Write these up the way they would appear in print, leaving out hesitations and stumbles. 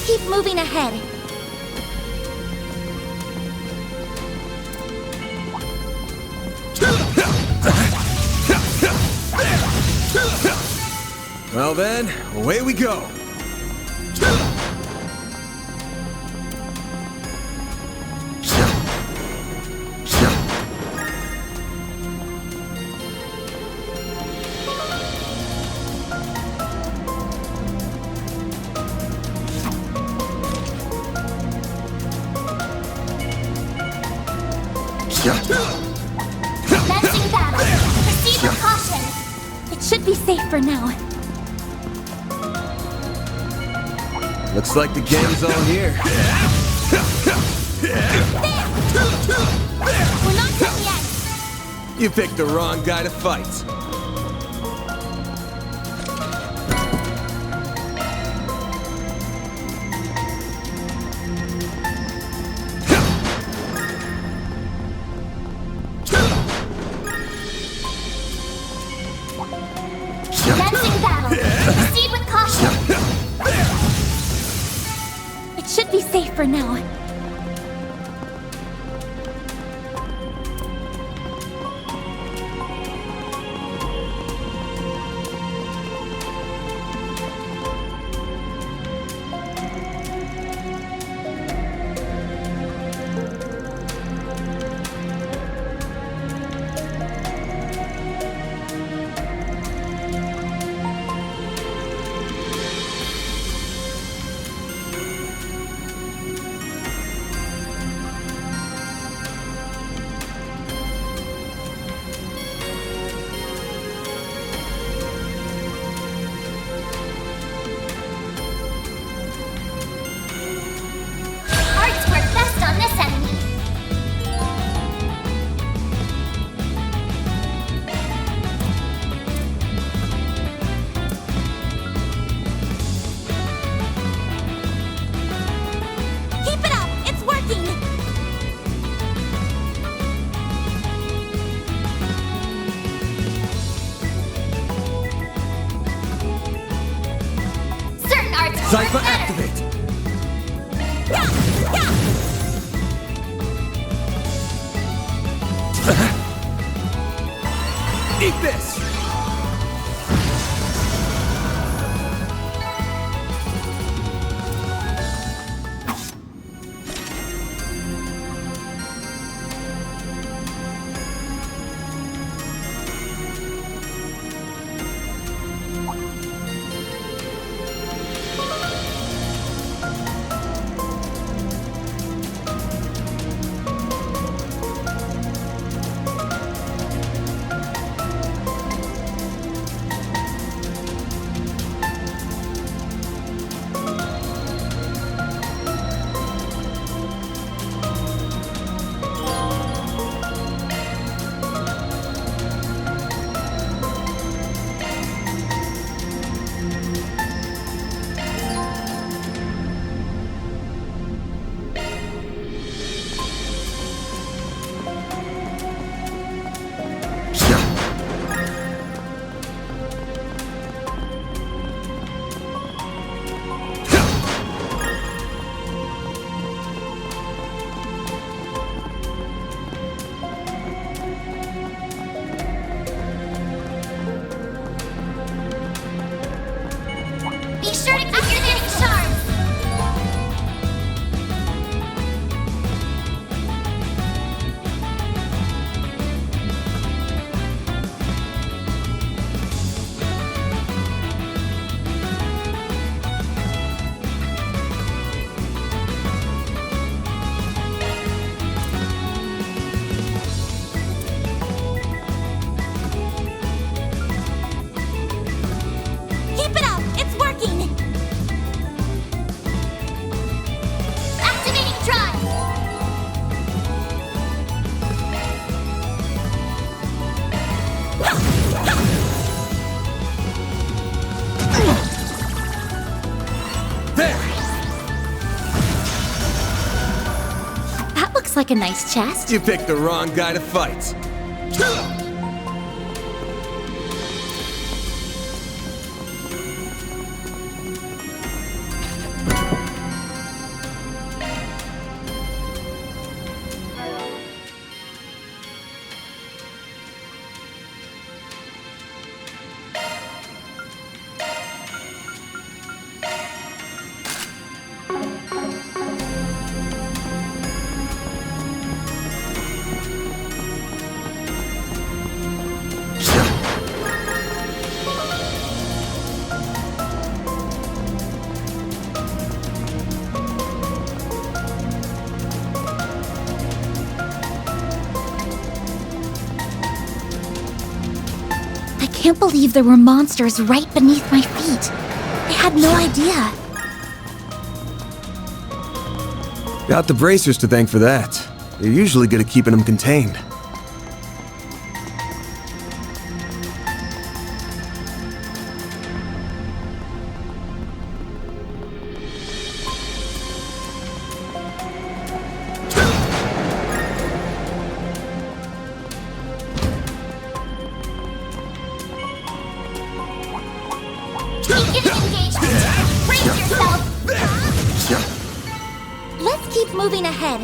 Keep moving ahead. Well then, away we go. Commencing battle. Proceed with caution. It should be safe for now. Looks like the gang's all here. We're not done yet. You picked the wrong guy to fight. Commencing battle. Proceed with caution. It should be safe for now. Arts work best on this enemy. Keep it up! It's working! Certain arts will Cypher work better. activate! Yeah! Yeah! Eat this! Be sure to keep your hitting sharp. Keep it up! It's working! Activating drive! There! That looks like a nice chest. You picked the wrong guy to fight. can't believe there were monsters right beneath my feet. I had no idea. Got the bracers to thank for that. They're usually good at keeping them contained. Begin engagement. Brace yourself. Let's keep moving ahead.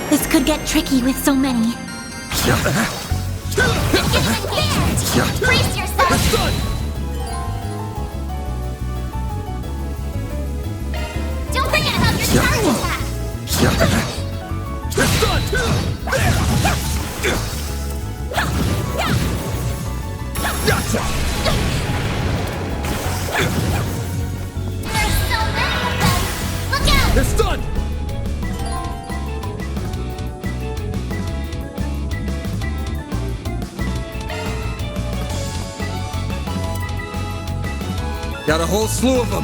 This could get tricky with so many. Brace yourself! Don't forget about your charge attack! There's so many of them! Look out! They're stunned! Got a whole slew of them.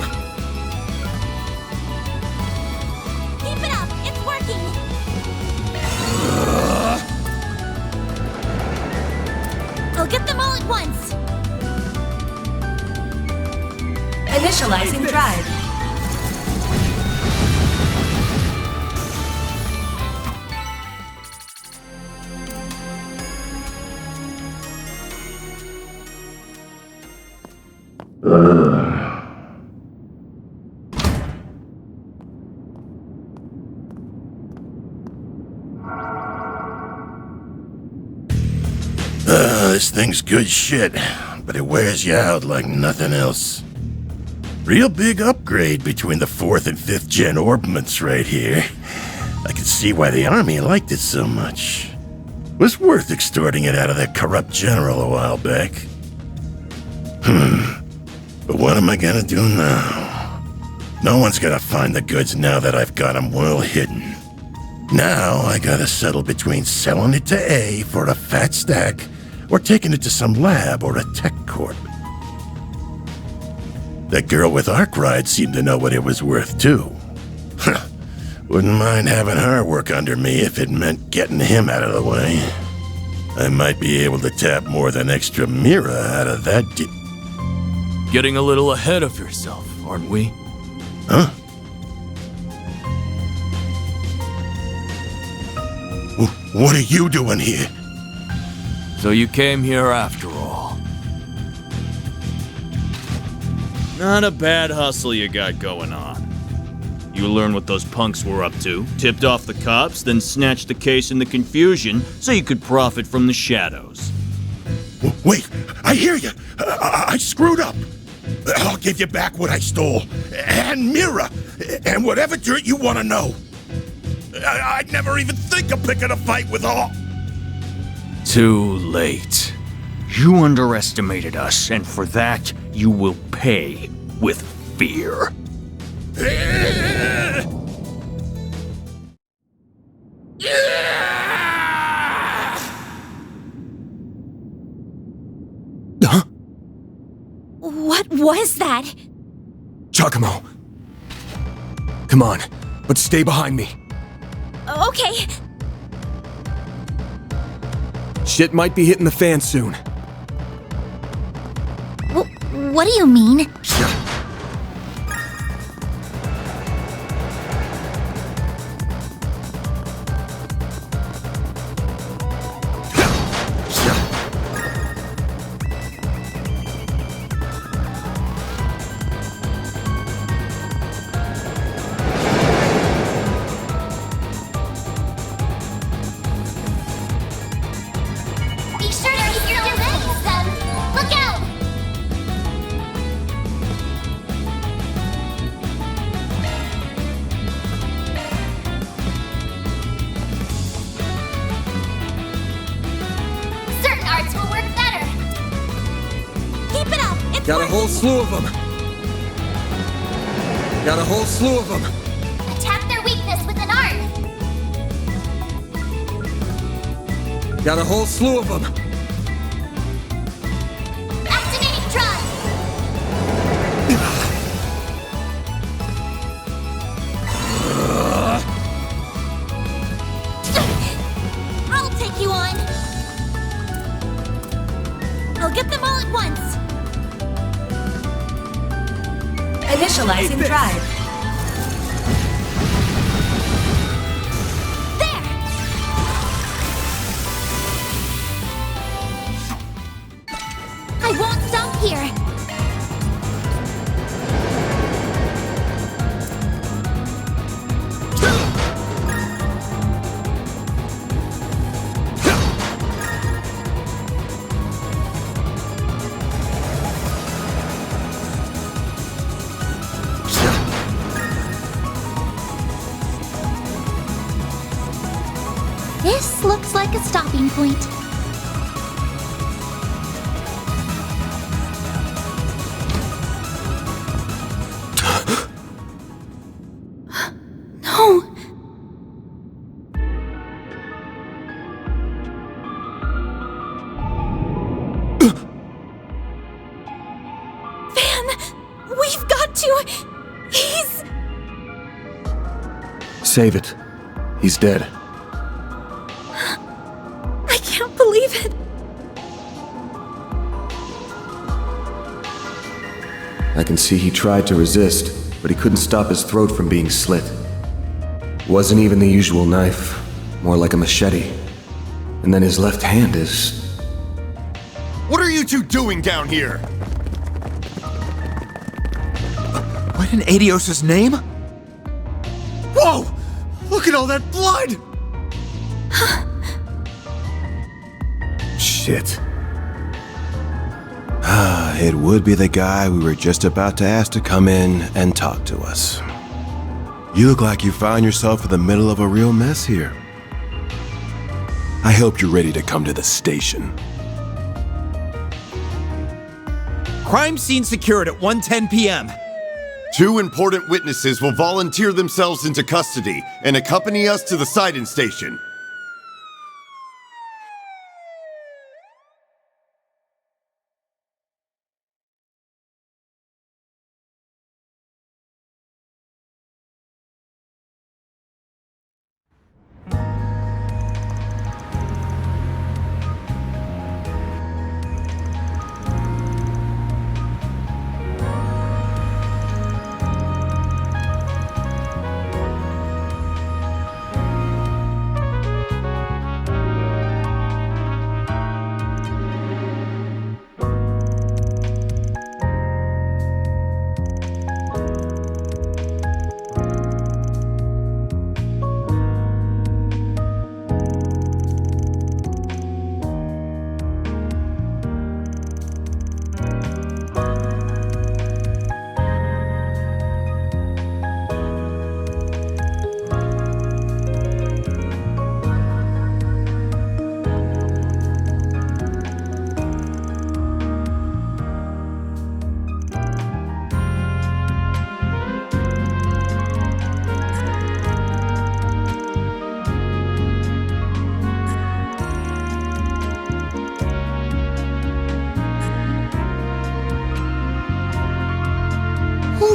Keep it up! It's working! I'll get them all at once! Initializing drive. This thing's good shit, but it wears you out like nothing else. Real big upgrade between the 4th and 5th gen orbments right here. I can see why the army liked it so much. Was worth extorting it out of that corrupt general a while back. But what am I gonna do now? No one's gonna find the goods now that I've got them well hidden. Now I gotta settle between selling it to A for a fat stack or taking it to some lab or a tech corp. That girl with Arkwright seemed to know what it was worth too. Wouldn't mind having her work under me if it meant getting him out of the way. I might be able to tap more than extra Mira out of that Getting a little ahead of yourself, aren't we? Huh? What are you doing here? So you came here after all. Not a bad hustle you got going on. You learn what those punks were up to, tipped off the cops, then snatched the case in the confusion so you could profit from the shadows. Wait, I hear you. I screwed up. I'll give you back what I stole. And Mira. And whatever dirt you want to know. I'd never even think of picking a fight with all. Too late. You underestimated us, and for that, you will pay with fear. Huh? What was that? Giacomo. Come on, but stay behind me. Okay. Shit might be hitting the fan soon. What do you mean? Be sure to keep your distance, then. Look out! Certain arts will work better. Keep it up! It's Got a working. whole slew of them. Got a whole slew of them. Attack their weakness with an art. Got a whole slew of them. Activating drive. I'll take you on. I'll get them all at once. Initializing drive. There! I won't stop here. This looks like a stopping point. No. Van, we've got to. He's. Save it. He's dead. I can't believe it. I can see he tried to resist, but he couldn't stop his throat from being slit. Wasn't even the usual knife, more like a machete. And then his left hand is... What are you two doing down here? What in Adios' name? Whoa! Look at all that blood! Shit. It would be the guy we were just about to ask to come in and talk to us. You look like you found yourself in the middle of a real mess here. I hope you're ready to come to the station. Crime scene secured at 1:10 p.m. 2 important witnesses will volunteer themselves into custody and accompany us to the sighting station.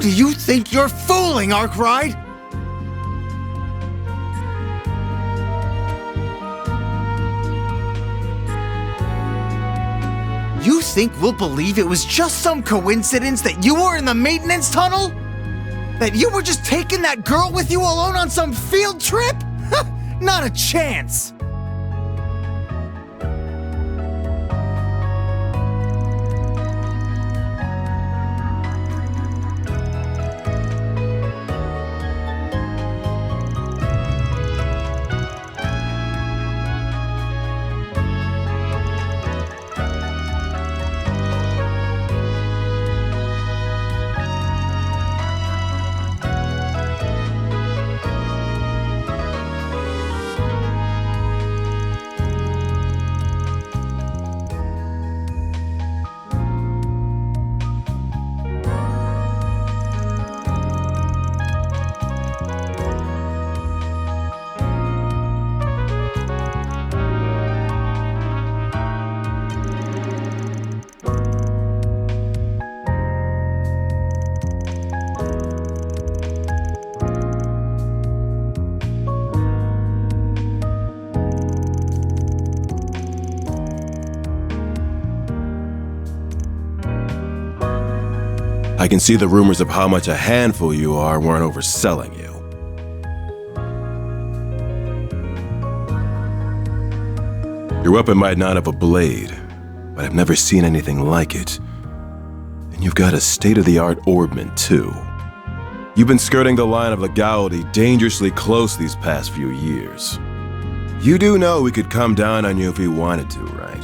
Who do you think you're fooling, Arkwright? You think we'll believe it was just some coincidence that you were in the maintenance tunnel? That you were just taking that girl with you alone on some field trip? Not a chance! I can see the rumors of how much a handful you are weren't overselling you. Your weapon might not have a blade, but I've never seen anything like it. And you've got a state-of-the-art orbment, too. You've been skirting the line of legality dangerously close these past few years. You do know we could come down on you if we wanted to, right?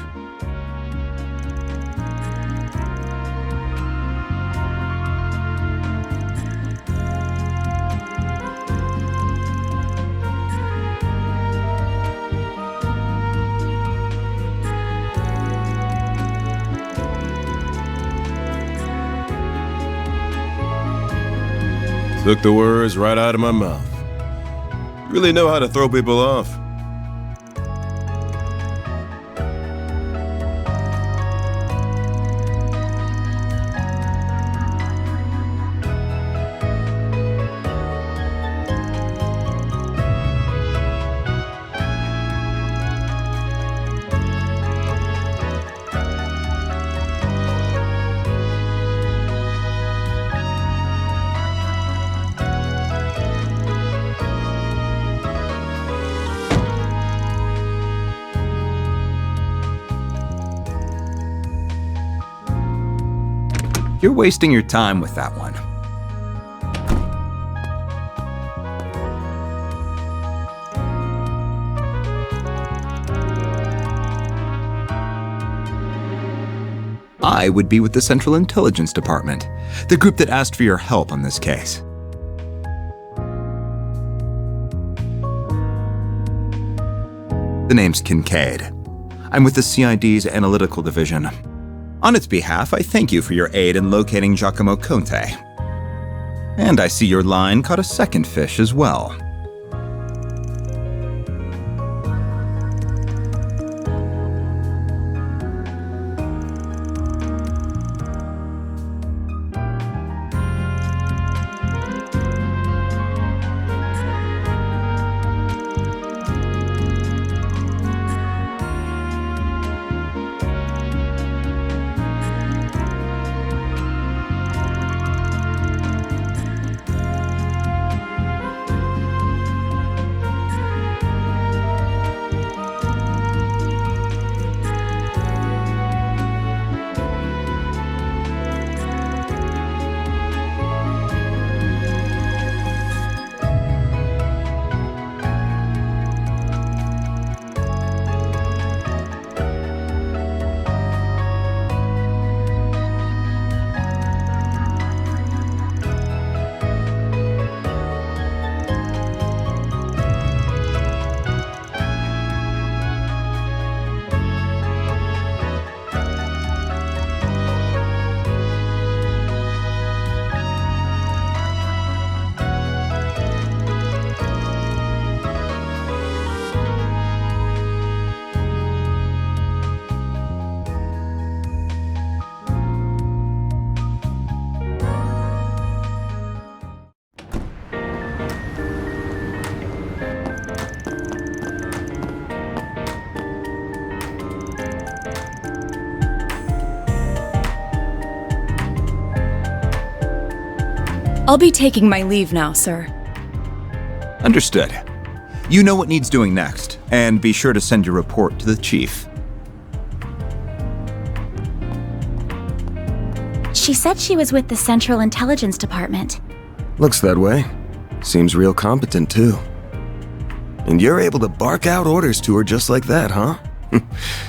Took the words right out of my mouth. You really know how to throw people off. You're wasting your time with that one. I would be with the Central Intelligence Department, the group that asked for your help on this case. The name's Kincaid. I'm with the CID's Analytical Division. On its behalf, I thank you for your aid in locating Giacomo Conte. And I see your line caught a second fish as well. I'll be taking my leave now, sir. Understood. You know what needs doing next, and be sure to send your report to the chief. She said she was with the Central Intelligence Department. Looks that way. Seems real competent, too. And you're able to bark out orders to her just like that, huh?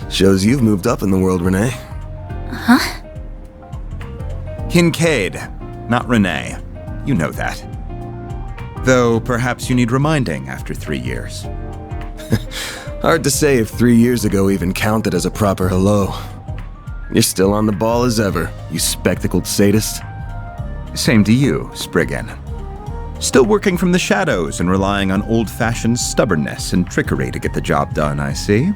Shows you've moved up in the world, Renee. Huh? Kincaid, not Renee. You know that. Though perhaps you need reminding after 3 years. Hard to say if 3 years ago even counted as a proper hello. You're still on the ball as ever, you spectacled sadist. Same to you, Spriggan. Still working from the shadows and relying on old-fashioned stubbornness and trickery to get the job done, I see.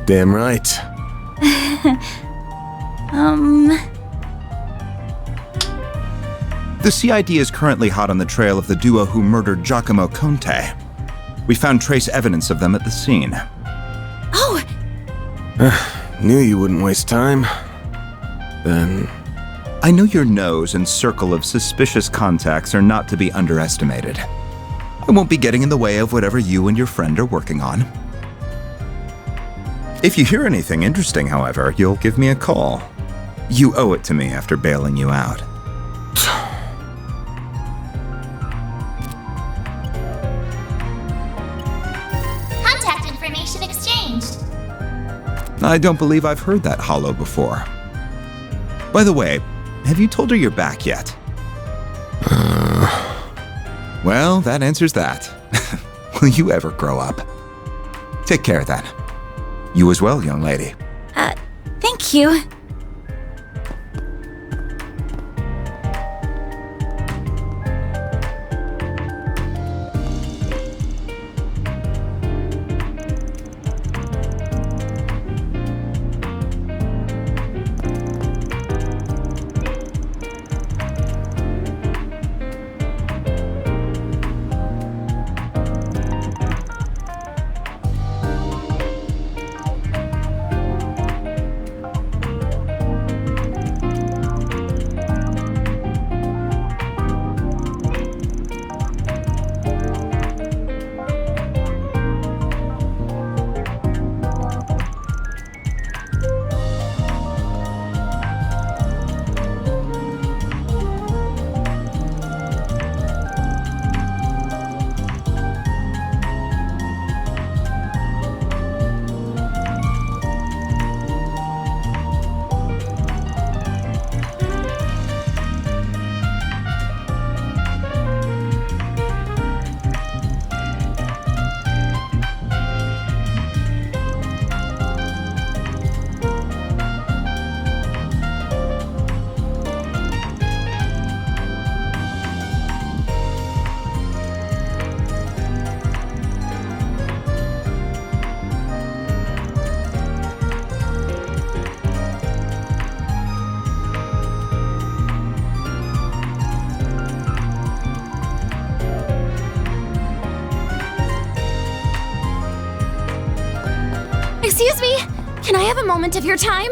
Damn right. The CID is currently hot on the trail of the duo who murdered Giacomo Conte. We found trace evidence of them at the scene. Oh! Knew you wouldn't waste time. Then... I know your nose and circle of suspicious contacts are not to be underestimated. I won't be getting in the way of whatever you and your friend are working on. If you hear anything interesting, however, you'll give me a call. You owe it to me after bailing you out. Contact information exchanged. I don't believe I've heard that hollow before. By the way, have you told her you're back yet? Well, that answers that. Will you ever grow up? Take care then. You as well, young lady. Thank you. Excuse me, can I have a moment of your time?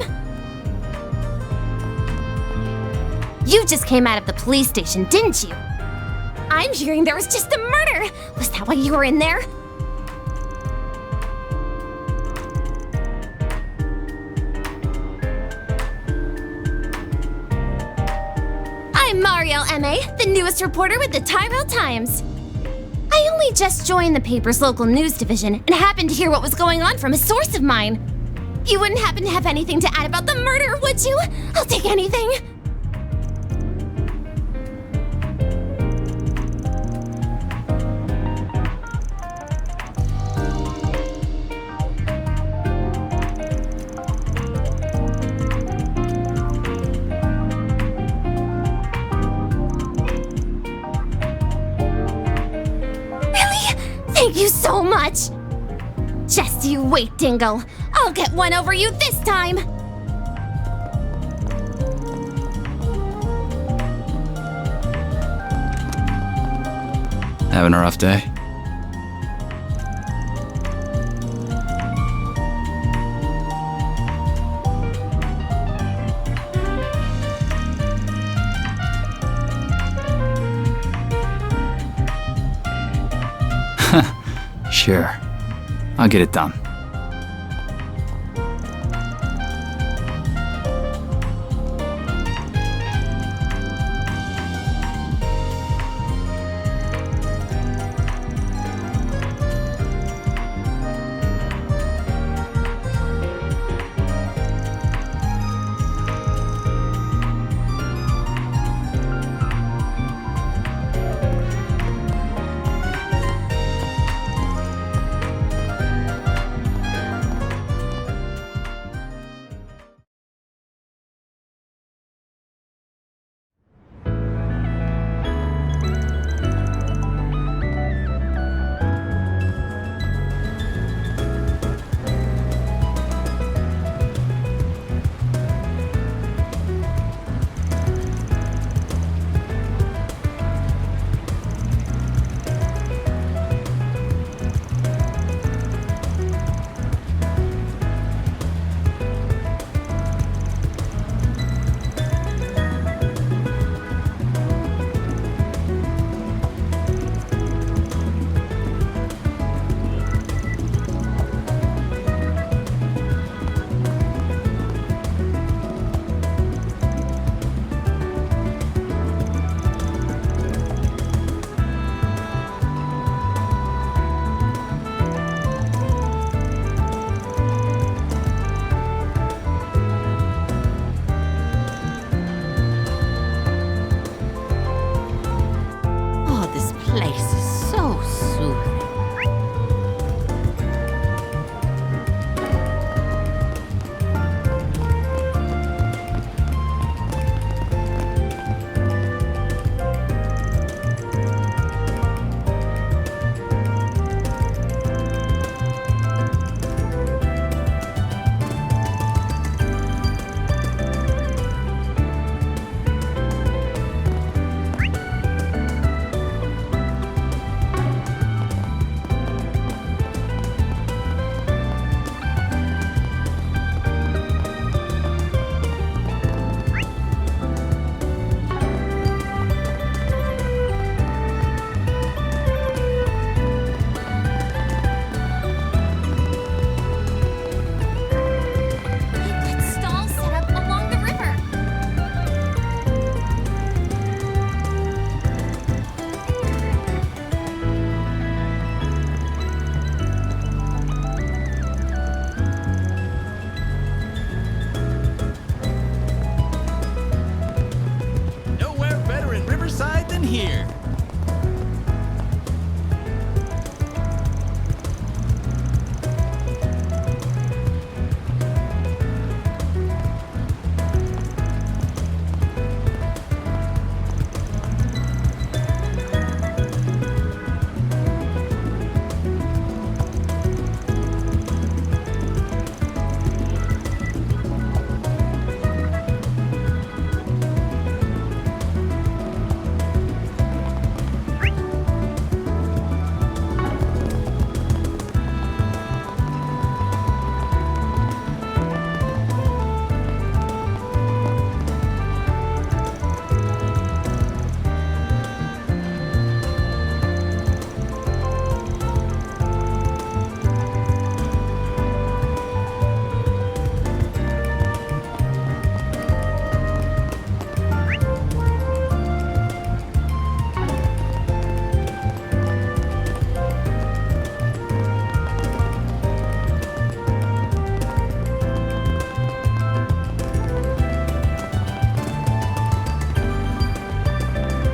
You just came out of the police station, didn't you? I'm hearing there was just a murder. Was that why you were in there? I'm Mariel M.A., the newest reporter with the Tyrell Times. I only just joined the paper's local news division and happened to hear what was going on from a source of mine. You wouldn't happen to have anything to add about the murder, would you? I'll take anything. Thank you so much! Just you wait, Dingle. I'll get one over you this time! Having a rough day? Sure. I'll get it done.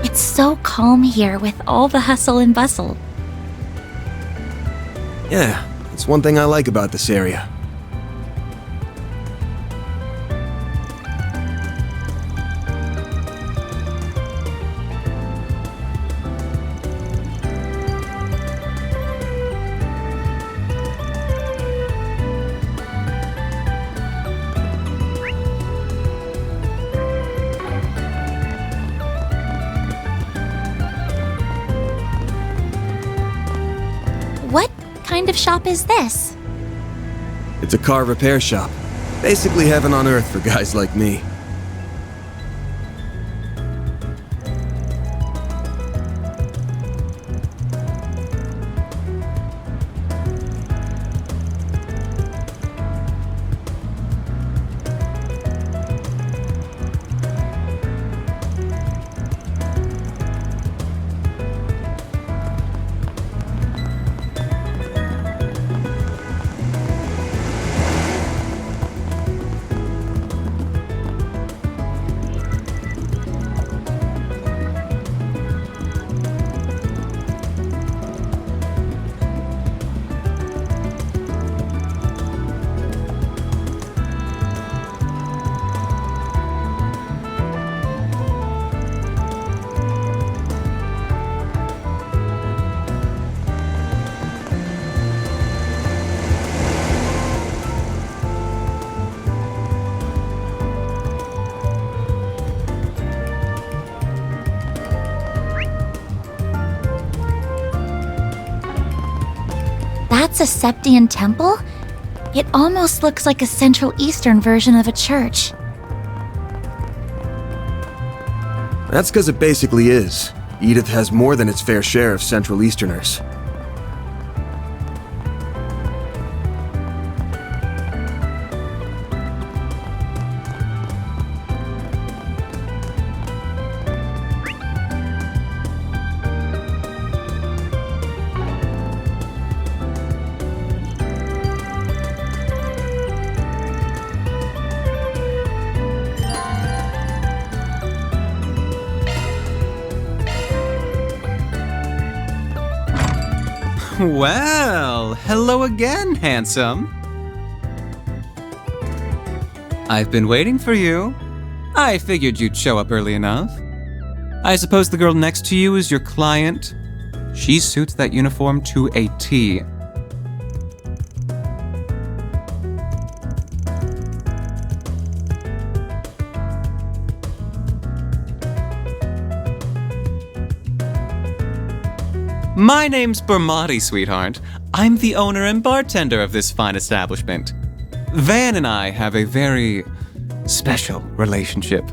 It's so calm here with all the hustle and bustle. Yeah, it's one thing I like about this area. What kind of shop is this? It's a car repair shop. Basically heaven on earth for guys like me. That's a Septian temple? It almost looks like a Central Eastern version of a church. That's because it basically is. Edith has more than its fair share of Central Easterners. Well, hello again, handsome. I've been waiting for you. I figured you'd show up early enough. I suppose the girl next to you is your client? She suits that uniform to a T. My name's Bermati, sweetheart. I'm the owner and bartender of this fine establishment. Van and I have a very special relationship.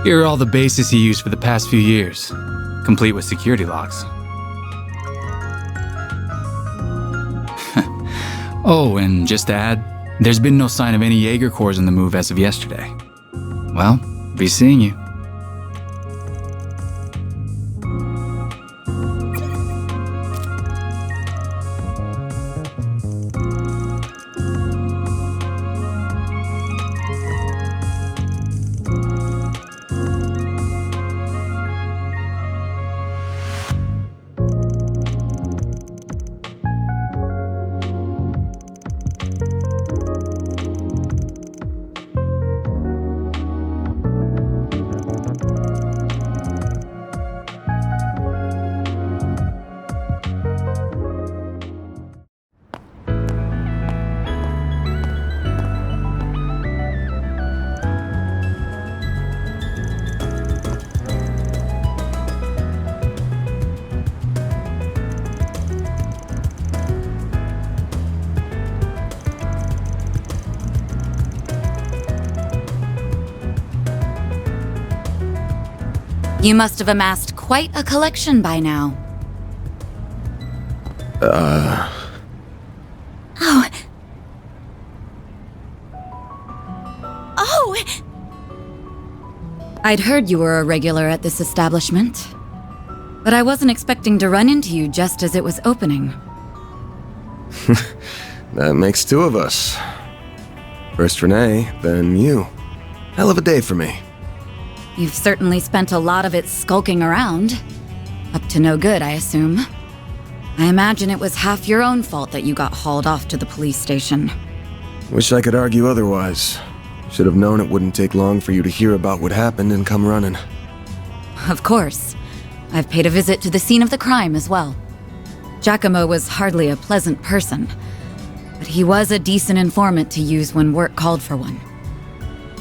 Here are all the bases he used for the past few years, complete with security logs. Oh, and just to add, there's been no sign of any Jaeger Corps on the move as of yesterday. Well, be seeing you. You must have amassed quite a collection by now. Oh! I'd heard you were a regular at this establishment, but I wasn't expecting to run into you just as it was opening. That makes two of us. First Renee, then you. Hell of a day for me. You've certainly spent a lot of it skulking around. Up to no good, I assume. I imagine it was half your own fault that you got hauled off to the police station. Wish I could argue otherwise. Should have known it wouldn't take long for you to hear about what happened and come running. Of course. I've paid a visit to the scene of the crime as well. Giacomo was hardly a pleasant person, but he was a decent informant to use when work called for one.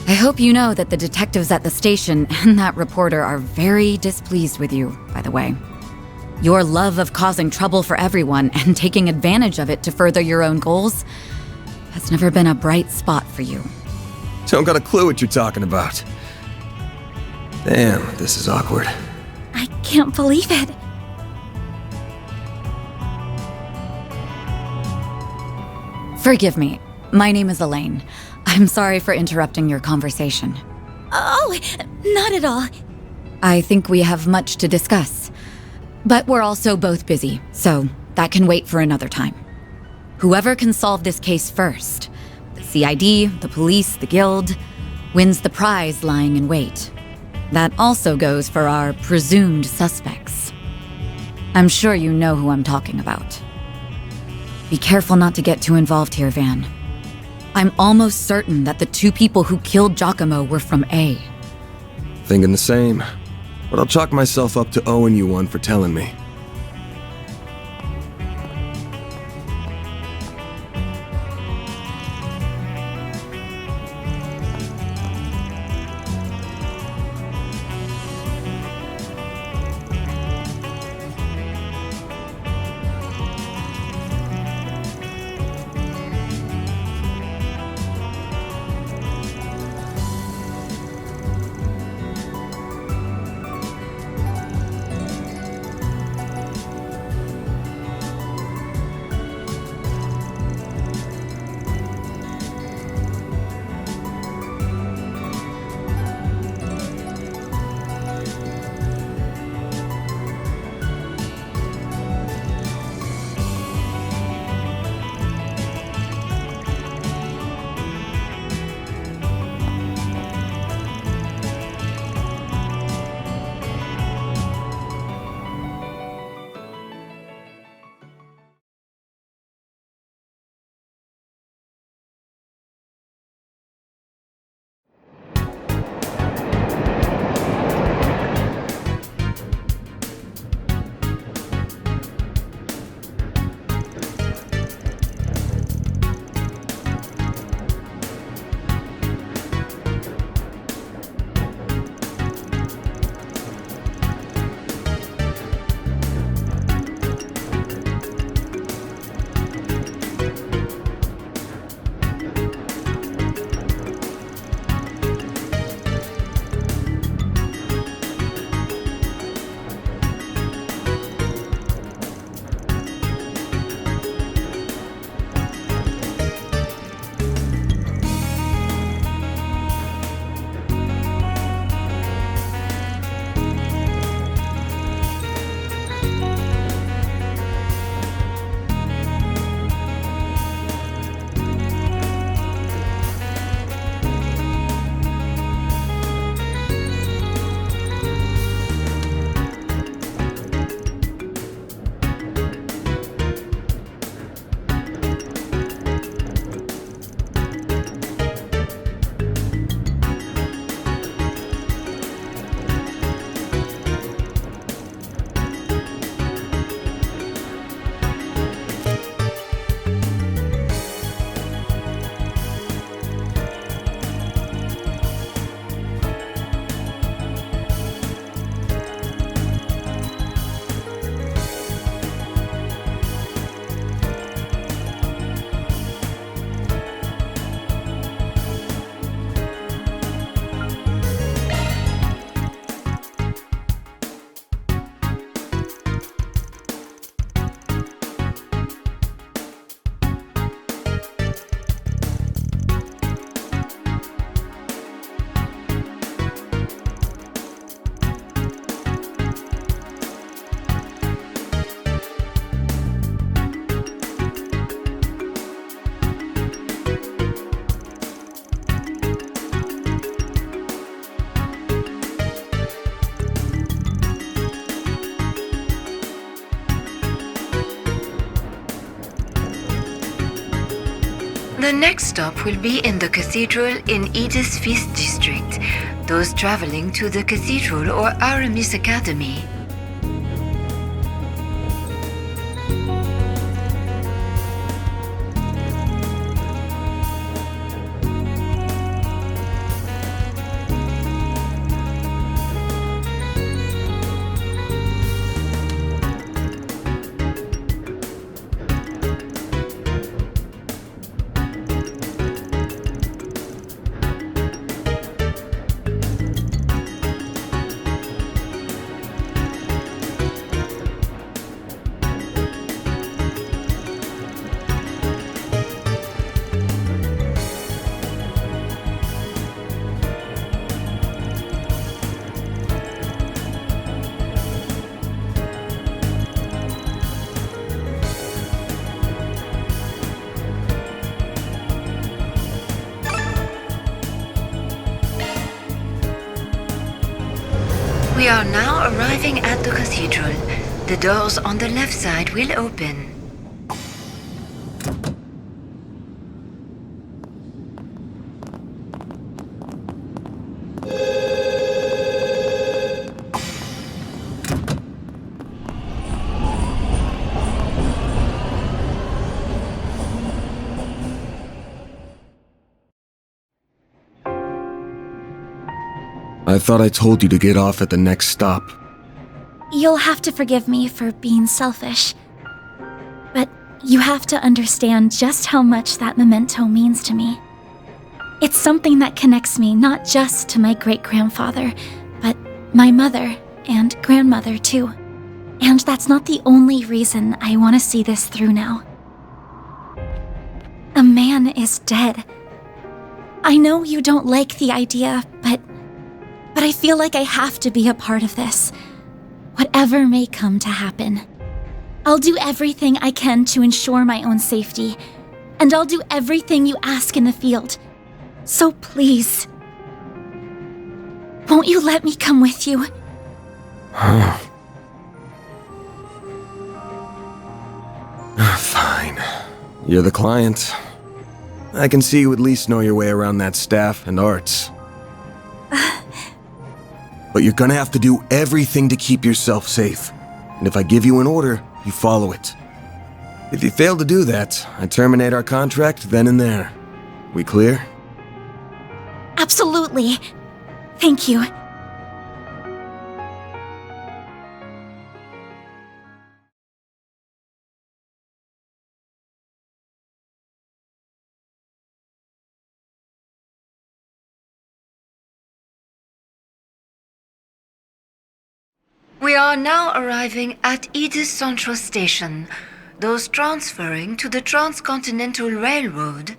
I hope you know that the detectives at the station and that reporter are very displeased with you, by the way. Your love of causing trouble for everyone and taking advantage of it to further your own goals has never been a bright spot for you. Don't got a clue what you're talking about. Damn, this is awkward. I can't believe it. Forgive me. My name is Elaine. I'm sorry for interrupting your conversation. Oh, not at all. I think we have much to discuss. But we're also both busy, so that can wait for another time. Whoever can solve this case first, the CID, the police, the guild, wins the prize lying in wait. That also goes for our presumed suspects. I'm sure you know who I'm talking about. Be careful not to get too involved here, Van. I'm almost certain that the two people who killed Giacomo were from A. Thinking the same. But I'll chalk myself up to owing you one for telling me. The next stop will be in the cathedral in Edith's Feast District. Those traveling to the cathedral or Aramis Academy. We are now arriving at the cathedral. The doors on the left side will open. I thought I told you to get off at the next stop. You'll have to forgive me for being selfish. But you have to understand just how much that memento means to me. It's something that connects me not just to my great-grandfather, but my mother and grandmother too. And that's not the only reason I want to see this through now. A man is dead. I know you don't like the idea, but I feel like I have to be a part of this. Whatever may come to happen. I'll do everything I can to ensure my own safety, and I'll do everything you ask in the field. So please, won't you let me come with you? Fine. You're the client. I can see you at least know your way around that staff and arts. But you're gonna have to do everything to keep yourself safe. And if I give you an order, you follow it. If you fail to do that, I terminate our contract then and there. We clear? Absolutely. Thank you. We are now arriving at Edith Central Station. Those transferring to the Transcontinental Railroad.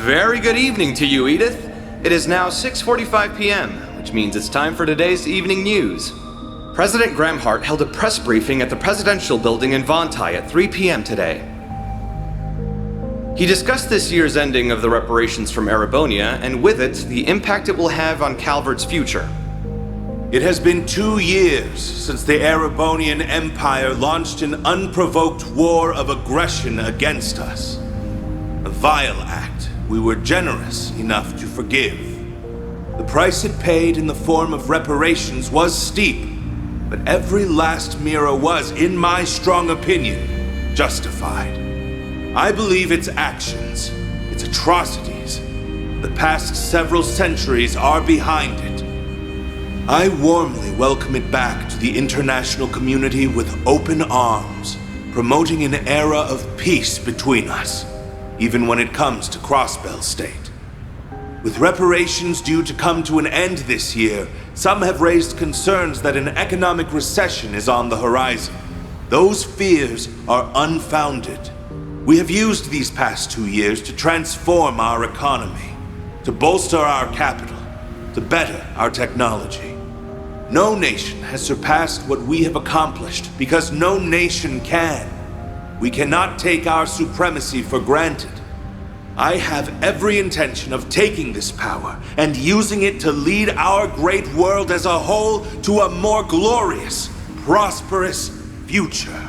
Very good evening to you, Edith. It is now 6:45 p.m., which means it's time for today's evening news. President Gramhart held a press briefing at the Presidential Building in Vontai at 3 p.m. today. He discussed this year's ending of the reparations from Erebonia, and with it, the impact it will have on Calvert's future. It has been 2 years since the Erebonian Empire launched an unprovoked war of aggression against us. A vile act we were generous enough to forgive. The price it paid in the form of reparations was steep, but every last mirror was, in my strong opinion, justified. I believe its actions, its its atrocities, the past several centuries are behind it. I warmly welcome it back to the international community with open arms, promoting an era of peace between us, even when it comes to Crossbell State. With reparations due to come to an end this year, some have raised concerns that an economic recession is on the horizon. Those fears are unfounded. We have used these past 2 years to transform our economy, to bolster our capital, to better our technology. No nation has surpassed what we have accomplished because no nation can. We cannot take our supremacy for granted. I have every intention of taking this power and using it to lead our great world as a whole to a more glorious, prosperous future.